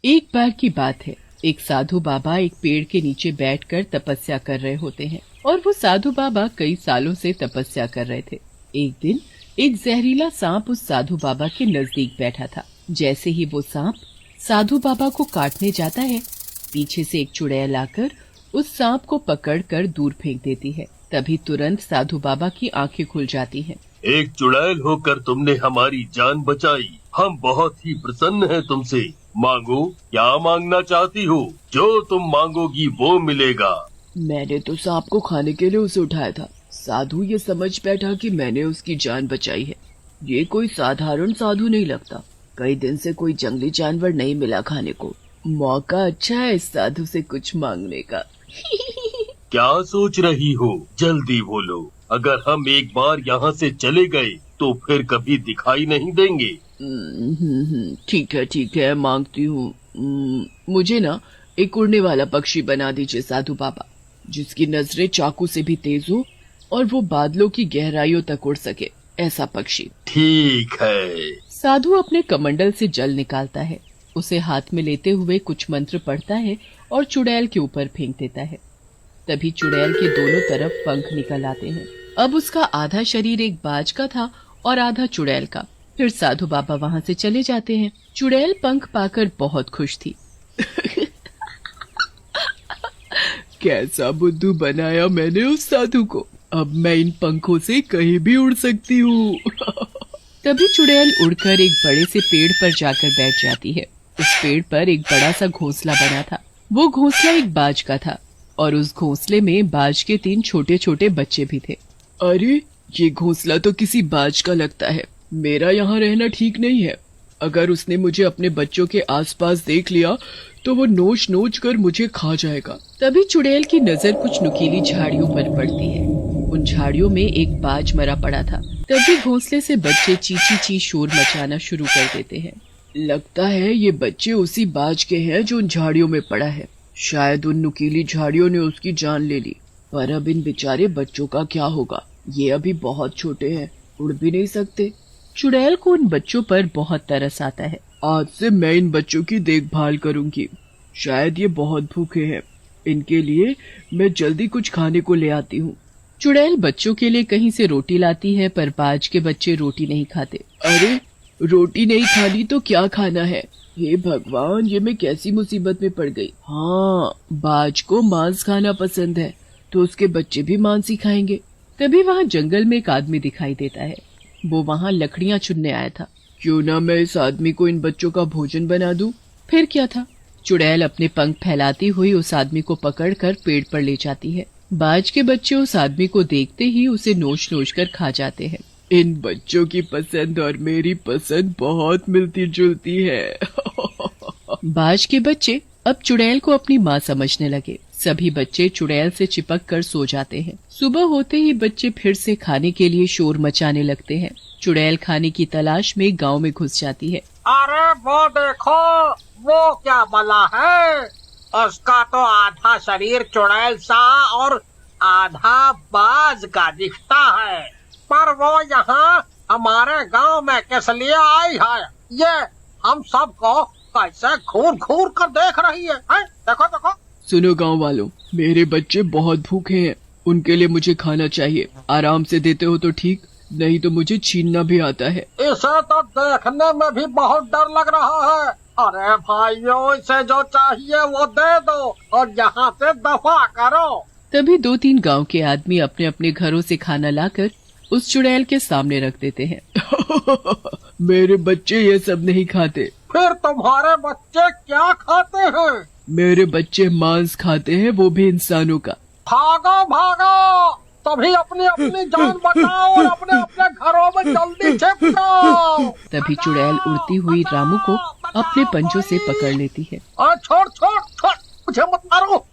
एक बार की बात है, एक साधु बाबा एक पेड़ के नीचे बैठकर तपस्या कर रहे होते हैं और वो साधु बाबा कई सालों से तपस्या कर रहे थे। एक दिन एक जहरीला सांप उस साधु बाबा के नजदीक बैठा था। जैसे ही वो सांप साधु बाबा को काटने जाता है, पीछे से एक चुड़ैल आकर उस सांप को पकड़कर दूर फेंक देती है। तभी तुरंत साधु बाबा की आंखें खुल जाती हैं। एक चुड़ैल होकर तुमने हमारी जान बचाई। हम बहुत ही प्रसन्न हैं तुमसे। मांगो, क्या मांगना चाहती हो? जो तुम मांगोगी वो मिलेगा। मैंने तो सांप को खाने के लिए उसे उठाया था। साधु ये समझ बैठा कि मैंने उसकी जान बचाई है। ये कोई साधारण साधु नहीं लगता। कई दिन से कोई जंगली जानवर नहीं मिला खाने को। मौका अच्छा है इस साधु से कुछ मांगने का। क्या सोच रही हो? जल्दी बोलो। अगर हम एक बार यहाँ से चले गए तो फिर कभी दिखाई नहीं देंगे। ठीक है, मांगती हूँ। मुझे ना एक उड़ने वाला पक्षी बना दीजिए साधु बाबा, जिसकी नजरें चाकू से भी तेज हो और वो बादलों की गहराइयों तक उड़ सके, ऐसा पक्षी। ठीक है। साधु अपने कमंडल से जल निकालता है, उसे हाथ में लेते हुए कुछ मंत्र पढ़ता है और चुड़ैल के ऊपर फेंक देता है। तभी चुड़ैल के दोनों तरफ पंख निकल आते हैं। अब उसका आधा शरीर एक बाज का था और आधा चुड़ैल का। फिर साधु बाबा वहाँ से चले जाते हैं। चुड़ैल पंख पाकर बहुत खुश थी। कैसा बुद्धू बनाया मैंने उस साधु को। अब मैं इन पंखों से कहीं भी उड़ सकती हूँ। तभी चुड़ैल उड़कर एक बड़े से पेड़ पर जाकर बैठ जाती है। उस पेड़ पर एक बड़ा सा घोंसला बना था। वो घोंसला एक बाज का था और उस घोंसले में बाज के 3 छोटे छोटे बच्चे भी थे। अरे, ये घोंसला तो किसी बाज का लगता है। मेरा यहाँ रहना ठीक नहीं है। अगर उसने मुझे अपने बच्चों के आसपास देख लिया तो वो नोच नोच कर मुझे खा जाएगा। तभी चुड़ैल की नजर कुछ नुकीली झाड़ियों पर पड़ती है। उन झाड़ियों में एक बाज मरा पड़ा था। तभी घोंसले से बच्चे चींची ची शोर मचाना शुरू कर देते हैं। लगता है ये बच्चे उसी बाज के हैं जो उन झाड़ियों में पड़ा है। शायद उन नुकीली झाड़ियों ने उसकी जान ले ली। पर अब इन बेचारे बच्चों का क्या होगा? ये अभी बहुत छोटे हैं, उड़ भी नहीं सकते। चुड़ैल को उन बच्चों पर बहुत तरस आता है। आज से मैं इन बच्चों की देखभाल करूंगी। शायद ये बहुत भूखे हैं। इनके लिए मैं जल्दी कुछ खाने को ले आती हूँ। चुड़ैल बच्चों के लिए कहीं से रोटी लाती है, पर बाज के बच्चे रोटी नहीं खाते। अरे, रोटी नहीं खानी तो क्या खाना है? हे भगवान, ये मैं कैसी मुसीबत में पड़ गई। हाँ, बाज को मांस खाना पसंद है, तो उसके बच्चे भी मांस ही खाएंगे। तभी वहाँ जंगल में एक आदमी दिखाई देता है। वो वहाँ लकड़ियाँ चुनने आया था। क्यों ना मैं इस आदमी को इन बच्चों का भोजन बना दूं? फिर क्या था? चुड़ैल अपने पंख फैलाती हुई उस आदमी को पकड़कर पेड़ पर ले जाती है। बाज के बच्चे उस आदमी को देखते ही उसे नोच नोच कर खा जाते हैं। इन बच्चों की पसंद और मेरी पसंद बहुत मिलती जुलती है। बाज के बच्चे अब चुड़ैल को अपनी माँ समझने लगे। सभी बच्चे चुड़ैल से चिपक कर सो जाते हैं। सुबह होते ही बच्चे फिर से खाने के लिए शोर मचाने लगते हैं। चुड़ैल खाने की तलाश में गांव में घुस जाती है। अरे वो देखो, वो क्या बला है? उसका तो आधा शरीर चुड़ैल सा और आधा बाज का दिखता है। पर वो यहाँ हमारे गांव में किस लिए आई है? ये हम सबको कैसे घूर घूर कर देख रही है? देखो देखो। सुनो गांव वालों, मेरे बच्चे बहुत भूखे हैं। उनके लिए मुझे खाना चाहिए। आराम से देते हो तो ठीक, नहीं तो मुझे छीनना भी आता है। इसे तो देखने में भी बहुत डर लग रहा है। अरे भाइयों, इसे जो चाहिए वो दे दो और यहाँ से दफा करो। तभी 2-3 गांव के आदमी अपने अपने घरों से खाना लाकर उस चुड़ैल के सामने रख देते हैं। मेरे बच्चे ये सब नहीं खाते। फिर तुम्हारे बच्चे क्या खाते हैं? मेरे बच्चे मांस खाते हैं, वो भी इंसानों का। भागो भागो, तभी अपनी अपनी जान बचाओ और अपने अपने घरों में जल्दी छिप जाओ। तभी चुड़ैल उड़ती हुई रामू को अपने पंजों से पकड़ लेती है। छोड़ छोड़ छोड़, मुझे मत मारो।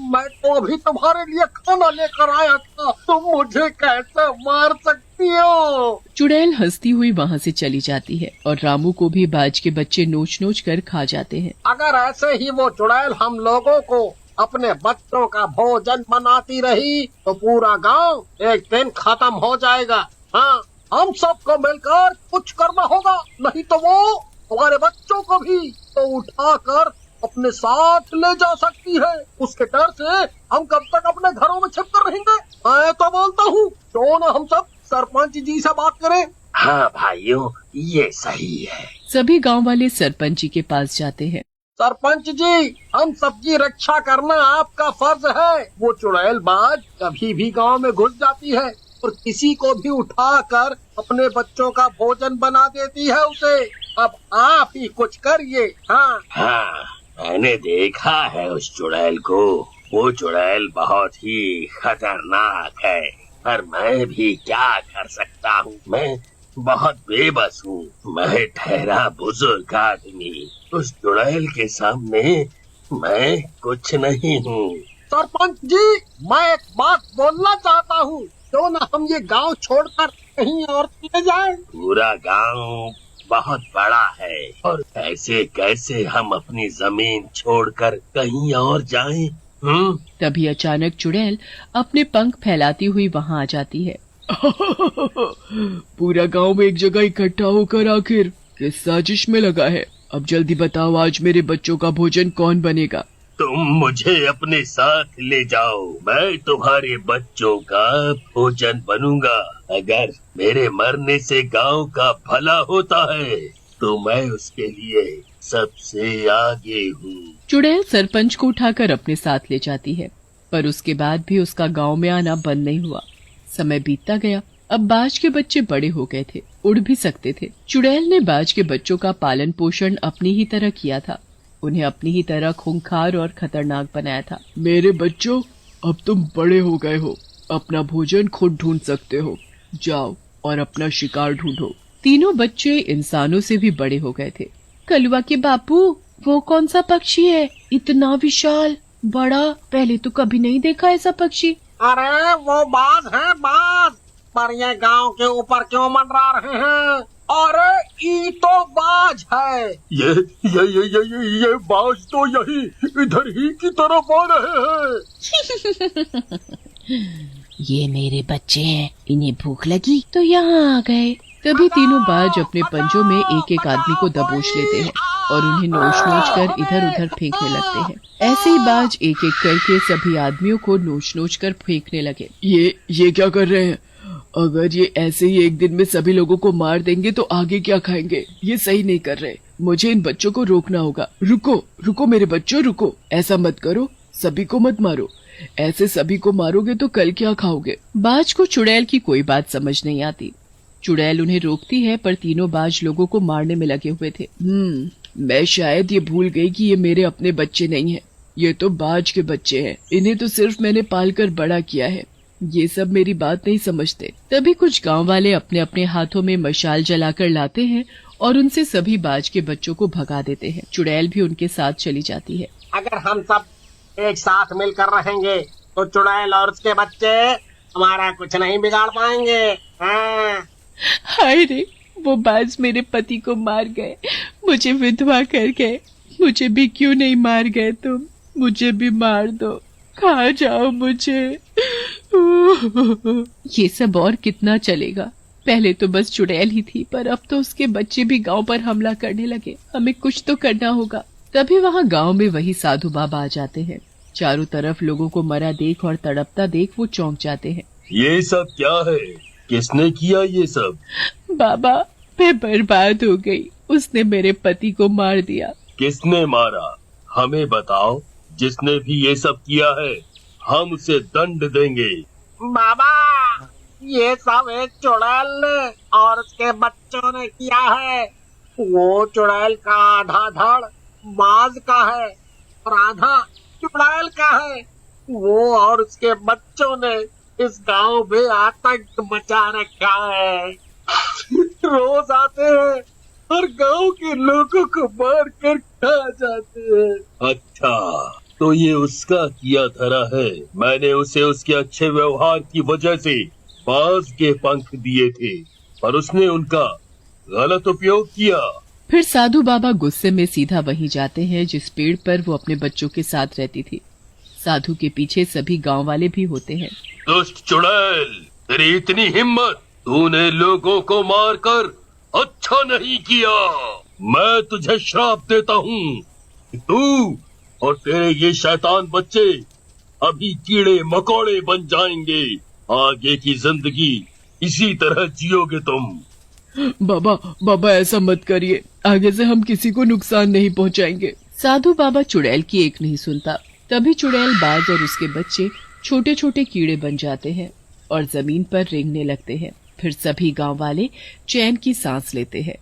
मैं तो अभी तुम्हारे लिए खाना लेकर आया था। तुम मुझे कैसे मार सकती हो? चुड़ैल हंसती हुई वहाँ से चली जाती है और रामू को भी बाज के बच्चे नोच नोच कर खा जाते हैं। अगर ऐसे ही वो चुड़ैल हम लोगों को अपने बच्चों का भोजन बनाती रही तो पूरा गांव एक दिन खत्म हो जाएगा। हाँ, हम सबको मिलकर कुछ करना होगा, नहीं तो वो हमारे बच्चों को भी तो उठाकर अपने साथ ले जा सकती है। उसके डर से हम कब तक अपने घरों में छिप कर रहेंगे? मैं तो बोलता हूँ क्यों न हम सब सरपंच जी से बात करें। हाँ भाइयों, ये सही है। सभी गांव वाले सरपंच जी के पास जाते हैं। सरपंच जी, हम सबकी रक्षा करना आपका फर्ज है। वो चुड़ैल बाज कभी भी गांव में घुस जाती है और किसी को भी उठाकर अपने बच्चों का भोजन बना देती है उसे। अब आप ही कुछ करिए। हाँ, मैंने देखा है उस चुड़ैल को। वो चुड़ैल बहुत ही खतरनाक है, पर मैं भी क्या कर सकता हूँ। मैं बहुत बेबस हूँ। मैं ठहरा बुजुर्ग आदमी, उस चुड़ैल के सामने मैं कुछ नहीं हूँ। सरपंच जी, मैं एक बात बोलना चाहता हूँ। क्यों न हम ये गांव छोड़कर कहीं और चले जाएं? पूरा गांव बहुत बड़ा है और ऐसे कैसे हम अपनी जमीन छोड़कर कहीं और जाएं? तभी अचानक चुड़ैल अपने पंख फैलाती हुई वहाँ आ जाती है। पूरा गांव में एक जगह इकट्ठा होकर आखिर किस साजिश में लगा है? अब जल्दी बताओ, आज मेरे बच्चों का भोजन कौन बनेगा? तुम मुझे अपने साथ ले जाओ, मैं तुम्हारे बच्चों का भोजन बनूंगा। अगर मेरे मरने से गांव का भला होता है तो मैं उसके लिए सबसे आगे हूँ। चुड़ैल सरपंच को उठाकर अपने साथ ले जाती है, पर उसके बाद भी उसका गांव में आना बंद नहीं हुआ। समय बीतता गया। अब बाज के बच्चे बड़े हो गए थे, उड़ भी सकते थे। चुड़ैल ने बाज के बच्चों का पालन पोषण अपनी ही तरह किया था। उन्हें अपनी ही तरह खूंखार और खतरनाक बनाया था। मेरे बच्चों, अब तुम बड़े हो गए हो, अपना भोजन खुद ढूंढ सकते हो। जाओ और अपना शिकार ढूंढो। तीनों बच्चे इंसानों से भी बड़े हो गए थे। कलुआ के बापू, वो कौन सा पक्षी है? इतना विशाल बड़ा, पहले तो कभी नहीं देखा ऐसा पक्षी। अरे वो बाज है, बाज। पर ये गांव के ऊपर क्यों मंडरा रहे हैं? अरे ये तो बाज है। ये बाज तो यही इधर ही की तरफ आ रहे हैं। ये मेरे बच्चे हैं, इन्हें भूख लगी तो यहाँ आ गए। तभी तीनों बाज अपने पंजों में एक एक आदमी को दबोच लेते हैं और उन्हें नोच नोच कर इधर उधर फेंकने लगते हैं। ऐसे ही बाज एक एक करके सभी आदमियों को नोच नोच कर फेंकने लगे। ये क्या कर रहे हैं? अगर ये ऐसे ही एक दिन में सभी लोगों को मार देंगे तो आगे क्या खाएंगे? ये सही नहीं कर रहे। मुझे इन बच्चों को रोकना होगा। रुको मेरे बच्चों, रुको। ऐसा मत करो, सभी को मत मारो। ऐसे सभी को मारोगे तो कल क्या खाओगे? बाज को चुड़ैल की कोई बात समझ नहीं आती। चुड़ैल उन्हें रोकती है, पर तीनों बाज लोगों को मारने में लगे हुए थे। मैं शायद ये भूल गई कि ये मेरे अपने बच्चे नहीं हैं। ये तो बाज के बच्चे हैं। इन्हें तो सिर्फ मैंने पालकर बड़ा किया है। ये सब मेरी बात नहीं समझते। तभी कुछ गांव वाले अपने अपने हाथों में मशाल जलाकर लाते हैं और उनसे सभी बाज के बच्चों को भगा देते हैं। चुड़ैल भी उनके साथ चली जाती है। अगर हम सब एक साथ मिलकर रहेंगे तो चुड़ैल और उसके बच्चे हमारा कुछ नहीं बिगाड़ पाएंगे। हाय रे, वो बाज मेरे पति को मार गए, मुझे विधवा कर गए। मुझे भी क्यों नहीं मार गए तुम? मुझे भी मार दो, खा जाओ मुझे। ये सब और कितना चलेगा? पहले तो बस चुड़ैल ही थी, पर अब तो उसके बच्चे भी गांव पर हमला करने लगे। हमें कुछ तो करना होगा। तभी वहाँ गांव में वही साधु बाबा आ जाते हैं। चारों तरफ लोगों को मरा देख और तड़पता देख वो चौंक जाते हैं। ये सब क्या है? किसने किया ये सब? बाबा, मैं बर्बाद हो गई। उसने मेरे पति को मार दिया। किसने मारा? हमें बताओ। जिसने भी ये सब किया है हम उसे दंड देंगे। बाबा, ये सब एक चुड़ैल ने और उसके बच्चों ने किया है। वो चुड़ैल का आधा धड़ बाज का है और आधा चुड़ैल का है। वो और उसके बच्चों ने इस गांव में आतंक मचा रखा है। रोज आते हैं और गांव के लोगों को मार कर खा जाते हैं। अच्छा, तो ये उसका किया धरा है। मैंने उसे उसके अच्छे व्यवहार की वजह से बाज के पंख दिए थे, पर उसने उनका गलत उपयोग किया। फिर साधु बाबा गुस्से में सीधा वहीं जाते हैं जिस पेड़ पर वो अपने बच्चों के साथ रहती थी। साधु के पीछे सभी गांव वाले भी होते हैं। दुष्ट चुड़ैल, तेरी इतनी हिम्मत! तूने लोगों को मारकर अच्छा नहीं किया। मैं तुझे श्राप देता हूँ। तू और तेरे ये शैतान बच्चे अभी कीड़े मकोड़े बन जाएंगे। आगे की जिंदगी इसी तरह जियोगे तुम। बाबा बाबा ऐसा मत करिए, आगे से हम किसी को नुकसान नहीं पहुंचाएंगे। साधु बाबा चुड़ैल की एक नहीं सुनता। तभी चुड़ैल बाज और उसके बच्चे छोटे छोटे कीड़े बन जाते हैं और जमीन पर रेंगने लगते हैं। फिर सभी गांव वाले चैन की सांस लेते हैं।